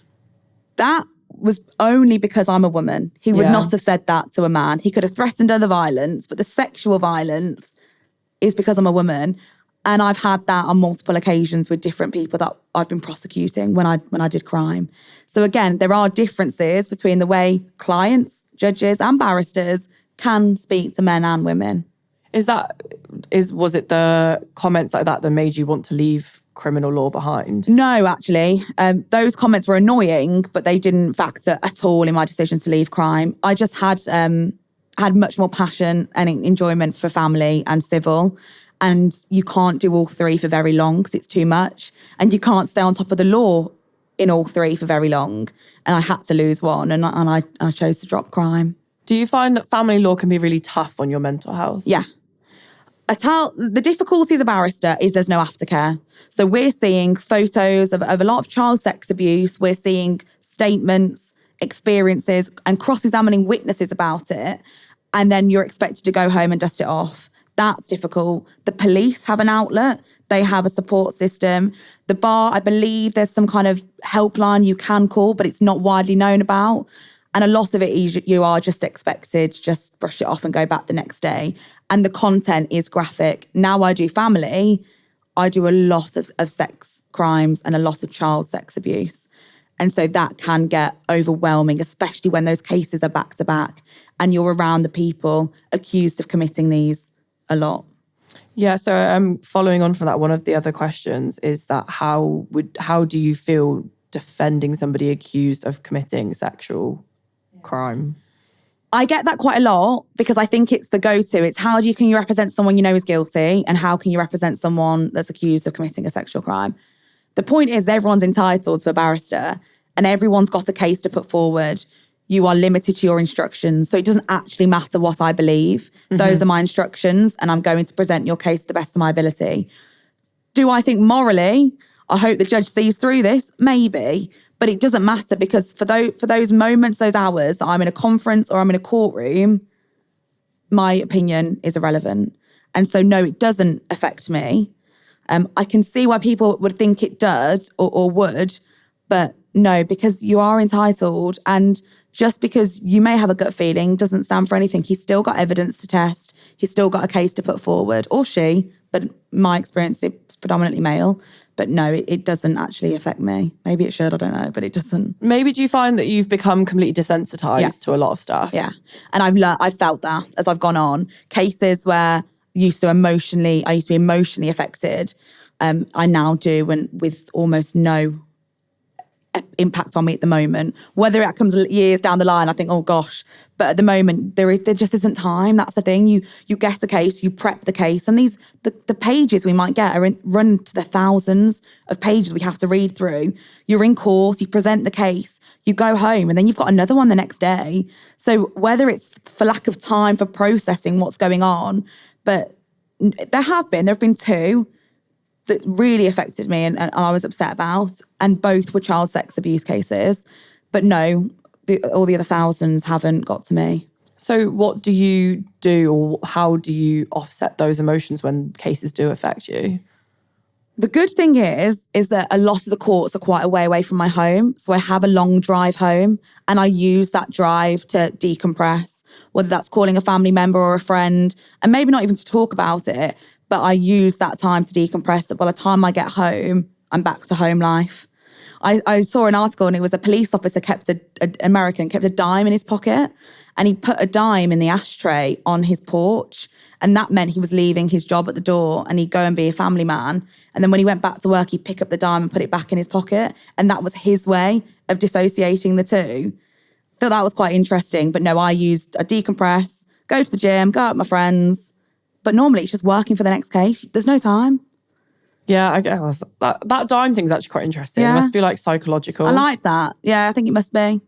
That was only because I'm a woman. He would not have said that to a man. He could have threatened other violence, but the sexual violence is because I'm a woman. And I've had that on multiple occasions with different people that I've been prosecuting when I did crime. So again, there are differences between the way clients, judges and barristers can speak to men and women. Was it the comments like that made you want to leave criminal law behind? No, actually. Those comments were annoying, but they didn't factor at all in my decision to leave crime. I just had much more passion and enjoyment for family and civil. And you can't do all three for very long because it's too much. And you can't stay on top of the law in all three for very long. And I had to lose one and I chose to drop crime. Do you find that family law can be really tough on your mental health? Yeah. The difficulty as a barrister is there's no aftercare. So we're seeing photos of a lot of child sex abuse. We're seeing statements, experiences and cross-examining witnesses about it. And then you're expected to go home and dust it off. That's difficult. The police have an outlet. They have a support system. The bar, I believe there's some kind of helpline you can call, but it's not widely known about. And a lot of it is you are just expected to just brush it off and go back the next day. And the content is graphic. Now I do family, I do a lot of sex crimes and a lot of child sex abuse. And so that can get overwhelming, especially when those cases are back to back and you're around the people accused of committing these a lot. Yeah, so following on from that, one of the other questions is that how do you feel defending somebody accused of committing sexual crime? I get that quite a lot because I think it's the go-to. It's can you represent someone you know is guilty, and how can you represent someone that's accused of committing a sexual crime? The point is everyone's entitled to a barrister and everyone's got a case to put forward. You are limited to your instructions. So it doesn't actually matter what I believe. Those are my instructions and I'm going to present your case to the best of my ability. Do I think morally, I hope the judge sees through this? Maybe. But it doesn't matter because for those moments, those hours that I'm in a conference or I'm in a courtroom, my opinion is irrelevant. And so, no, it doesn't affect me. I can see why people would think it does or would, but no, because you are entitled. And just because you may have a gut feeling doesn't stand for anything. He's still got evidence to test. He's still got a case to put forward, or she, but my experience is predominantly male. But no, it doesn't actually affect me. Maybe it should, I don't know, but it doesn't. Maybe do you find that you've become completely desensitized to a lot of stuff? Yeah. And I've felt that as I've gone on. Cases where I used to be emotionally affected, I now do, and with almost no impact on me at the moment. Whether it comes years down the line, I think, oh gosh. But at the moment, there just isn't time. That's the thing. You get a case, you prep the case, and the pages we might get run to the thousands of pages we have to read through. You're in court, you present the case, you go home, and then you've got another one the next day. So whether it's for lack of time for processing what's going on, but there have been two that really affected me and I was upset about, and both were child sex abuse cases. But no, all the other thousands haven't got to me. So what do you do, or how do you offset those emotions when cases do affect you? The good thing is that a lot of the courts are quite a way away from my home. So I have a long drive home and I use that drive to decompress, whether that's calling a family member or a friend, and maybe not even to talk about it, but I use that time to decompress. That by the time I get home, I'm back to home life. I saw an article and it was a police officer kept a dime in his pocket, and he put a dime in the ashtray on his porch. And that meant he was leaving his job at the door and he'd go and be a family man. And then when he went back to work, he'd pick up the dime and put it back in his pocket. And that was his way of dissociating the two. Thought that was quite interesting. But no, I decompress, go to the gym, go out with my friends. But normally it's just working for the next case. There's no time. Yeah, I guess that dime thing's actually quite interesting. Yeah. It must be like psychological. I like that. Yeah, I think it must be.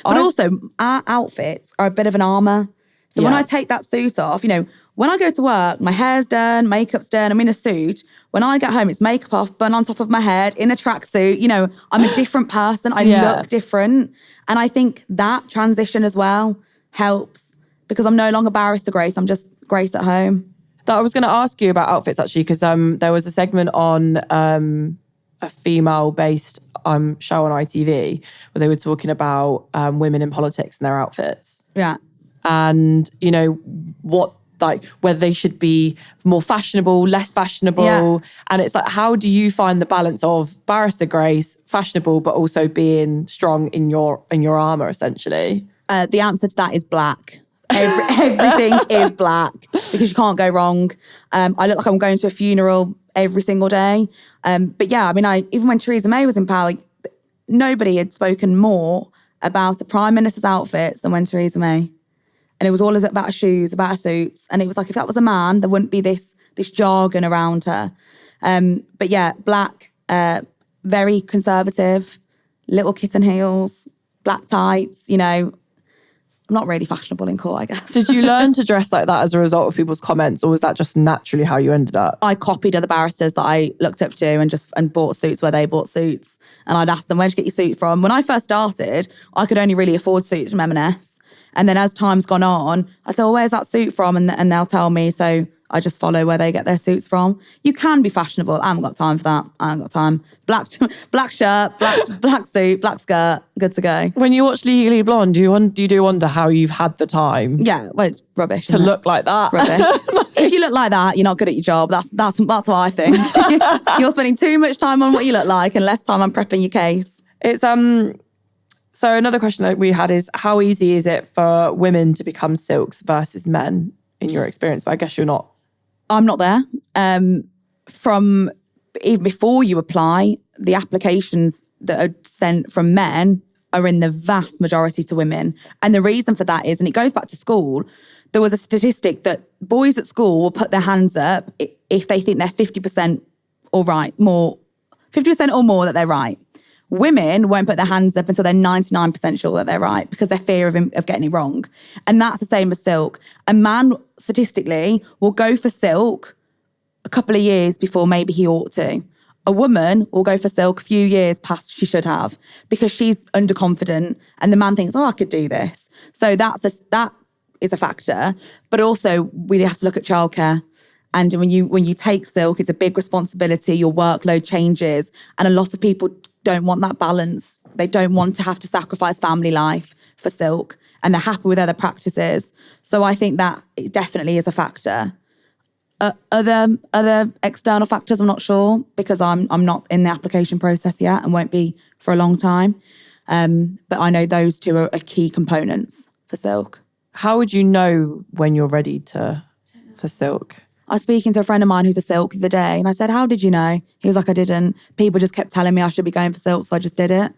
But also, our outfits are a bit of an armour. So when I take that suit off, when I go to work, my hair's done, makeup's done, I'm in a suit. When I get home, it's makeup off, bun on top of my head, in a tracksuit. I'm a different person. I look different. And I think that transition as well helps because I'm no longer Barrister Grace. I'm just Grace at home. I was going to ask you about outfits actually, because there was a segment on a female-based show on ITV where they were talking about women in politics and their outfits. Yeah. And, whether they should be more fashionable, less fashionable. Yeah. And it's like, how do you find the balance of Barrister Grace, fashionable, but also being strong in your armour, essentially? The answer to that is black. Everything is black because you can't go wrong. I look like I'm going to a funeral every single day. But yeah, even when Theresa May was in power, nobody had spoken more about a Prime Minister's outfits than when Theresa May. And it was all about her shoes, about her suits. And it was like, if that was a man, there wouldn't be this jargon around her. But yeah, black, very conservative, little kitten heels, black tights, I'm not really fashionable in court, I guess. Did you learn to dress like that as a result of people's comments, or was that just naturally how you ended up? I copied other barristers that I looked up to and bought suits where they bought suits. And I'd ask them, where'd you get your suit from? When I first started, I could only really afford suits from M&S. And then as time's gone on, I said, well, where's that suit from? And they'll tell me. So I just follow where they get their suits from. You can be fashionable. I haven't got time for that. I haven't got time. Black shirt, black suit, black skirt, good to go. When you watch Legally Blonde, do you wonder how you've had the time? Yeah, well, it's rubbish to look like that. Rubbish. If you look like that, you're not good at your job. That's what I think. You're spending too much time on what you look like and less time on prepping your case. It's So another question that we had is, how easy is it for women to become silks versus men in your experience? But I guess you're not. I'm not there. From even before you apply, the applications that are sent from men are in the vast majority to women. And the reason for that is, and it goes back to school, there was a statistic that boys at school will put their hands up if they think they're 50% or more that they're right. Women won't put their hands up until they're 99% sure that they're right because they're fear of getting it wrong. And that's the same as silk. A man, statistically, will go for silk a couple of years before maybe he ought to. A woman will go for silk a few years past she should have because she's underconfident and the man thinks, I could do this. So that is a factor. But also we have to look at childcare. And when you take silk, it's a big responsibility. Your workload changes. And a lot of people don't want that balance. They don't want to have to sacrifice family life for silk. And they're happy with other practices. So I think that it definitely is a factor. Other external factors, I'm not sure because I'm not in the application process yet and won't be for a long time. But I know those two are key components for silk. How would you know when you're ready for silk? I was speaking to a friend of mine who's a silk the other day and I said, how did you know? He was like, I didn't. People just kept telling me I should be going for silk, so I just did it.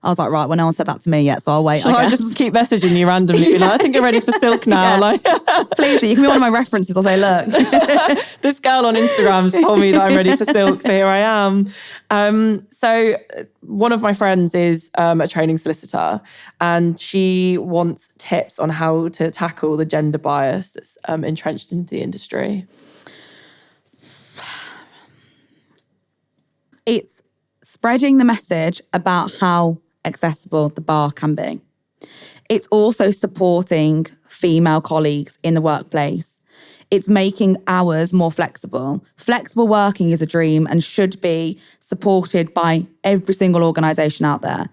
I was like, right, well, no one said that to me yet, so I'll wait. Shall I just keep messaging you randomly? Be like, I think you're ready for silk now. Like, please, you can be one of my references. I'll say, look. This girl on Instagram just told me that I'm ready for silk, so here I am. So one of my friends is a training solicitor and she wants tips on how to tackle the gender bias that's entrenched into the industry. It's spreading the message about how accessible the bar can be. It's also supporting female colleagues in the workplace. It's making hours more flexible. Flexible working is a dream and should be supported by every single organisation out there.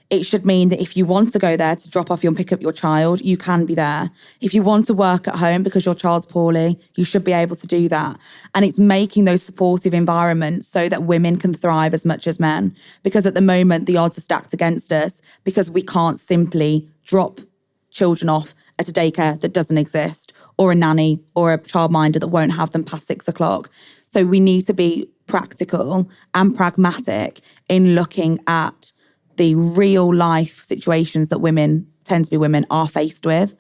It should mean that if you want to go there to drop off and pick up your child, you can be there. If you want to work at home because your child's poorly, you should be able to do that. And it's making those supportive environments so that women can thrive as much as men. Because at the moment, the odds are stacked against us because we can't simply drop children off at a daycare that doesn't exist or a nanny or a childminder that won't have them past 6 o'clock. So we need to be practical and pragmatic in looking at the real life situations that women are faced with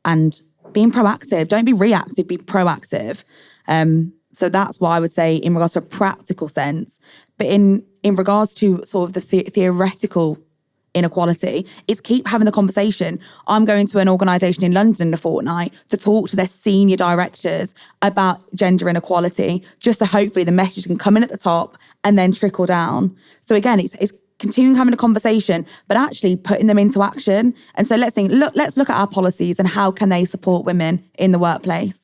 and being proactive. Don't be reactive, be proactive. So that's why I would say in regards to a practical sense, but in regards to sort of the theoretical inequality, it's keep having the conversation. I'm going to an organisation in London in a fortnight to talk to their senior directors about gender inequality, just so hopefully the message can come in at the top and then trickle down. So again, it's continuing having a conversation, but actually putting them into action. And so let's look at our policies and how can they support women in the workplace.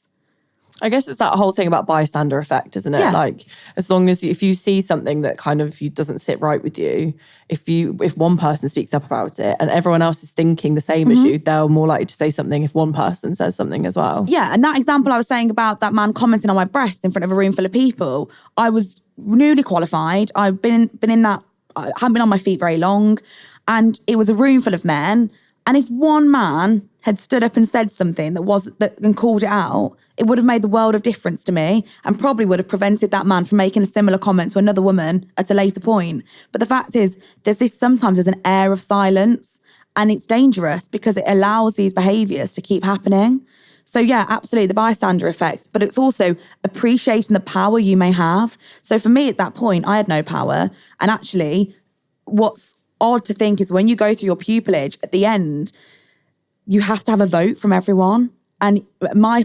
I guess it's that whole thing about bystander effect, isn't it? Yeah. Like, as long as if you see something that kind of doesn't sit right with you, if one person speaks up about it and everyone else is thinking the same as you, they're more likely to say something if one person says something as well. Yeah, and that example I was saying about that man commenting on my breast in front of a room full of people, I was newly qualified. I've been in that. I hadn't been on my feet very long, and it was a room full of men. And if one man had stood up and said something and called it out, it would have made the world of difference to me and probably would have prevented that man from making a similar comment to another woman at a later point. But the fact is, sometimes there's an air of silence, and it's dangerous because it allows these behaviours to keep happening. So yeah, absolutely, the bystander effect, but it's also appreciating the power you may have. So for me at that point, I had no power. And actually, what's odd to think is when you go through your pupillage, at the end, you have to have a vote from everyone. And at my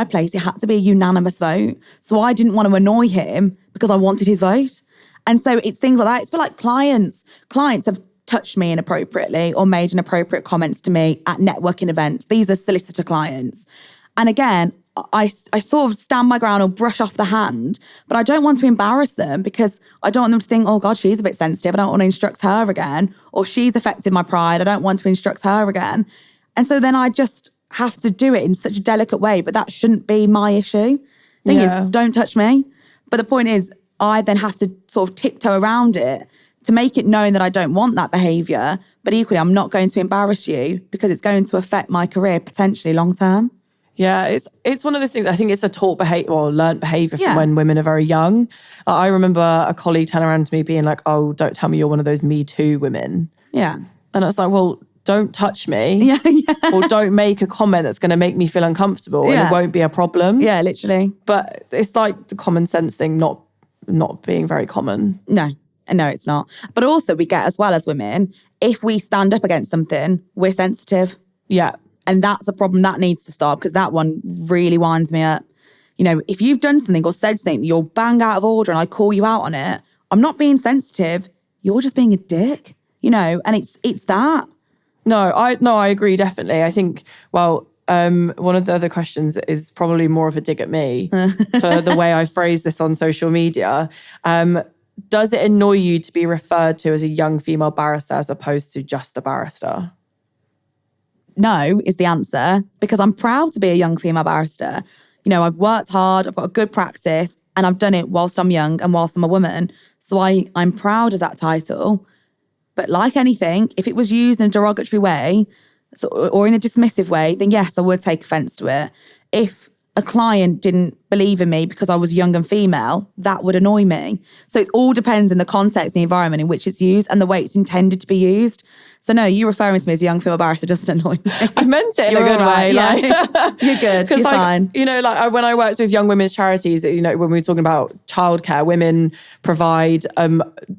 place, it had to be a unanimous vote. So I didn't want to annoy him because I wanted his vote. And so it's things like that. It's like clients. Clients have touched me inappropriately or made inappropriate comments to me at networking events. These are solicitor clients. And again, I sort of stand my ground or brush off the hand, but I don't want to embarrass them because I don't want them to think, oh God, she's a bit sensitive. I don't want to instruct her again. Or she's affected my pride. I don't want to instruct her again. And so then I just have to do it in such a delicate way, but that shouldn't be my issue. Thing is, don't touch me. But the point is, I then have to sort of tiptoe around it to make it known that I don't want that behaviour, but equally I'm not going to embarrass you because it's going to affect my career potentially long term. Yeah, it's one of those things. I think it's a taught behaviour or learnt behaviour from when women are very young. I remember a colleague turning around to me being like, oh, don't tell me you're one of those Me Too women. Yeah. And it's like, well, don't touch me. Yeah, yeah. Or don't make a comment that's going to make me feel uncomfortable and it won't be a problem. Yeah, literally. But it's like the common sense thing not being very common. No, it's not. But also we get, as well as women, if we stand up against something, we're sensitive. Yeah. And that's a problem that needs to stop, because that one really winds me up. You know, if you've done something or said something that you're bang out of order and I call you out on it, I'm not being sensitive. You're just being a dick, you know, and it's that. No, I agree, definitely. I think, well, one of the other questions is probably more of a dig at me for the way I phrase this on social media. Does it annoy you to be referred to as a young female barrister as opposed to just a barrister? No is the answer, because I'm proud to be a young female barrister. You know, I've worked hard, I've got a good practice, and I've done it whilst I'm young and whilst I'm a woman. So I'm proud of that title. But like anything, if it was used in a derogatory way or in a dismissive way, then yes, I would take offence to it. If a client didn't believe in me because I was young and female, that would annoy me. So it all depends in the context, the environment in which it's used and the way it's intended to be used. So no, you referring to me as a young female barrister doesn't annoy me. I meant it in a good way. Yeah. Like, you're good, you're fine. You know, like when I worked with young women's charities, you know, when we were talking about childcare, women provide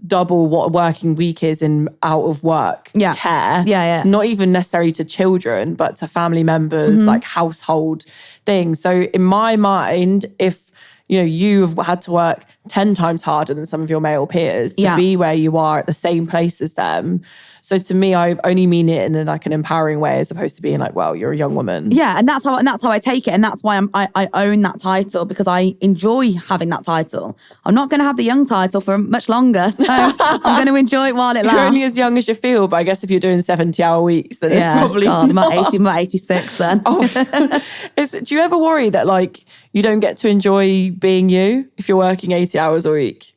double what a working week is in out of work care. Yeah. Not even necessarily to children, but to family members, like household things. So in my mind, if you know, you've had to work 10 times harder than some of your male peers to be where you are at the same place as them. So to me, I only mean it in like an empowering way, as opposed to being like, well, you're a young woman. Yeah, and that's how I take it, and that's why I own that title, because I enjoy having that title. I'm not going to have the young title for much longer, so I'm going to enjoy it while it lasts. You're only as young as you feel, but I guess if you're doing 70-hour weeks, then it's probably I'm not. at 80, I'm at 86 then. Do you ever worry that like you don't get to enjoy being you if you're working 80 hours a week?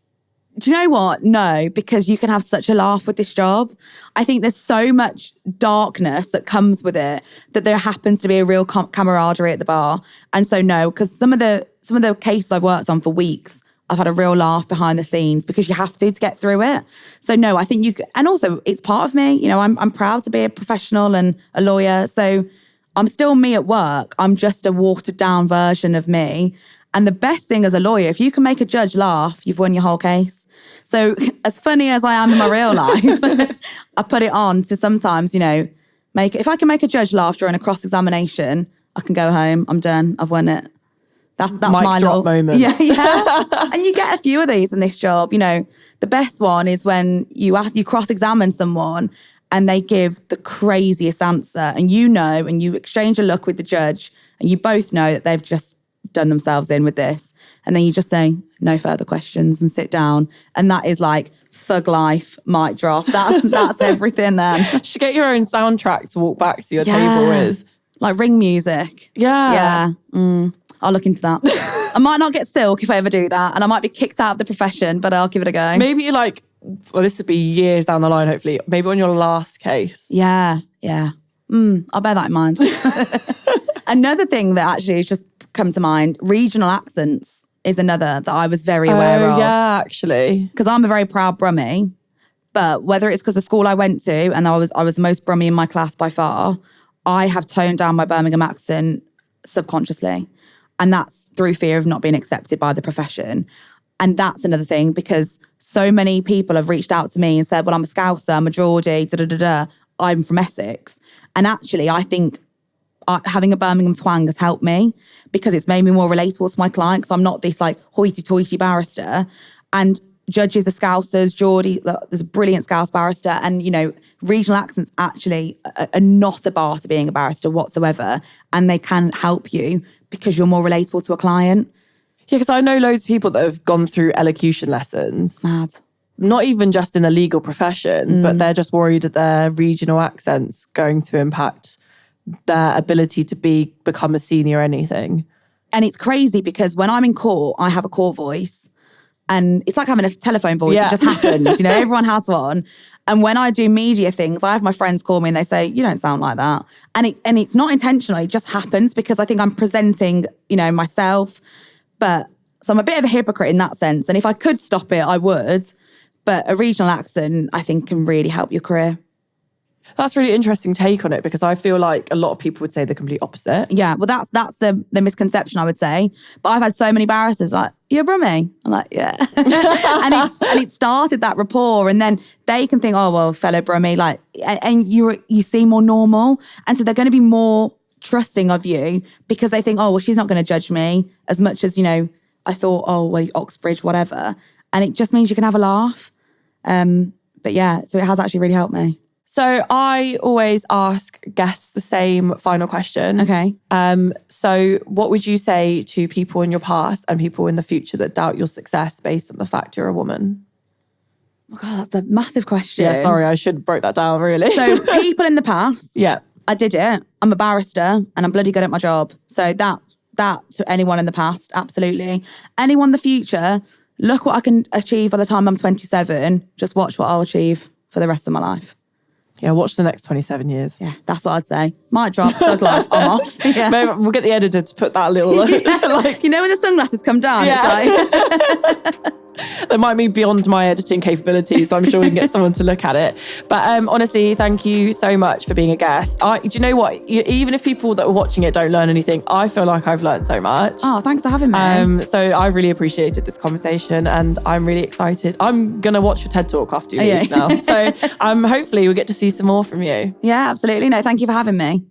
Do you know what? No, because you can have such a laugh with this job. I think there's so much darkness that comes with it that there happens to be a real camaraderie at the bar. And so no, because some of the cases I've worked on for weeks, I've had a real laugh behind the scenes because you have to get through it. So no, I think and also it's part of me. You know, I'm proud to be a professional and a lawyer. So I'm still me at work. I'm just a watered down version of me. And the best thing as a lawyer, if you can make a judge laugh, you've won your whole case. So as funny as I am in my real life, I put it on to sometimes, you know, if I can make a judge laugh during a cross-examination, I can go home, I'm done, I've won it. That's my drop moment. Yeah. And you get a few of these in this job. You know, the best one is when you cross-examine someone and they give the craziest answer, and and you exchange a look with the judge, and you both know that they've just done themselves in with this. And then you just say, no further questions, and sit down. And that is like thug life, mic drop. That's everything then. You should get your own soundtrack to walk back to your table with. Like ring music. Yeah. I'll look into that. I might not get silk if I ever do that. And I might be kicked out of the profession, but I'll give it a go. Maybe this would be years down the line, hopefully. Maybe on your last case. Yeah. I'll bear that in mind. Another thing that actually has just come to mind, regional accents is another that I was very aware of. Yeah, actually. Because I'm a very proud Brummie, but whether it's because the school I went to and I was the most Brummie in my class by far, I have toned down my Birmingham accent subconsciously. And that's through fear of not being accepted by the profession. And that's another thing, because so many people have reached out to me and said, well, I'm a Scouser, I'm a Geordie, I'm from Essex. And actually, I think having a Birmingham twang has helped me, because it's made me more relatable to my client, because I'm not this like hoity-toity barrister. And judges are Scousers, Geordie, there's a brilliant Scouse barrister. And, you know, regional accents actually are not a bar to being a barrister whatsoever. And they can help you because you're more relatable to a client. Yeah, because I know loads of people that have gone through elocution lessons. Mad. Not even just in a legal profession, but they're just worried that their regional accent's going to impact their ability to become a senior anything. And it's crazy because when I'm in court, I have a court voice. And it's like having a telephone voice. It just happens. You know, everyone has one. And when I do media things, I have my friends call me and they say, you don't sound like that. And it's not intentional. It just happens because I think I'm presenting, you know, myself. But so I'm a bit of a hypocrite in that sense. And if I could stop it, I would. But a regional accent, I think, can really help your career. That's a really interesting take on it, because I feel like a lot of people would say the complete opposite. Yeah, well, that's the misconception, I would say. But I've had so many barristers like, "You're Brummie." I'm like, "Yeah," and it started that rapport, and then they can think, "Oh, well, fellow Brummie," like, and you seem more normal, and so they're going to be more trusting of you because they think, "Oh, well, she's not going to judge me as much as I thought. Oh, well, Oxbridge, whatever," and it just means you can have a laugh. But yeah, so it has actually really helped me. So I always ask guests the same final question. Okay. So what would you say to people in your past and people in the future that doubt your success based on the fact you're a woman? Oh God, that's a massive question. Yeah, sorry, I should have broke that down really. So people in the past, yeah, I did it. I'm a barrister and I'm bloody good at my job. So that to anyone in the past, absolutely. Anyone in the future, look what I can achieve by the time I'm 27. Just watch what I'll achieve for the rest of my life. Yeah, watch the next 27 years. Yeah, that's what I'd say. Might drop, thug life, I'm off. Yeah. Maybe we'll get the editor to put that little... When the sunglasses come down, it's like... That might be beyond my editing capabilities, so I'm sure we can get someone to look at it. But honestly, thank you so much for being a guest. Do you know what? Even if people that are watching it don't learn anything, I feel like I've learned so much. Oh, thanks for having me. So I really appreciated this conversation and I'm really excited. I'm going to watch your TED Talk after you leave now. So hopefully we'll get to see some more from you. Yeah, absolutely. No, thank you for having me.